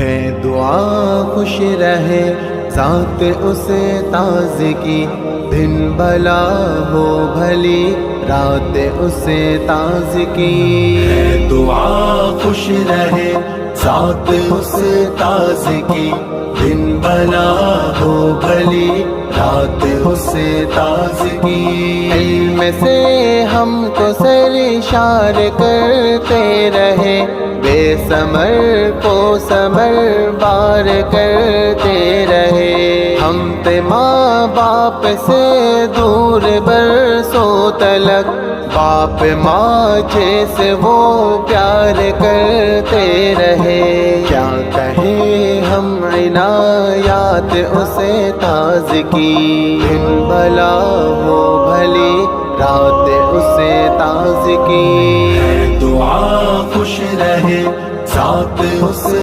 ہے دعا خوش رہے ذات اس تازگی، دن بھلا ہو بھلی رات اس تازگی، ہے دعا خوش رہے ذات اس تازگی، دن بھلا ہو بھلی رات اس تازگی، علم سے ہم کو سرشار کرتے رہے، بے ثمر کو ثمر بار کرتے رہے، ہم تے ماں باپ سے دور برسوں تلک، باپ ماں جیسے وہ پیار کرتے رہے، کیا کہیں ہم عنایات اسے تازگی، دن بھلا ہو بھلی رات اسے تازگی، دعا خوش رہے ذات اس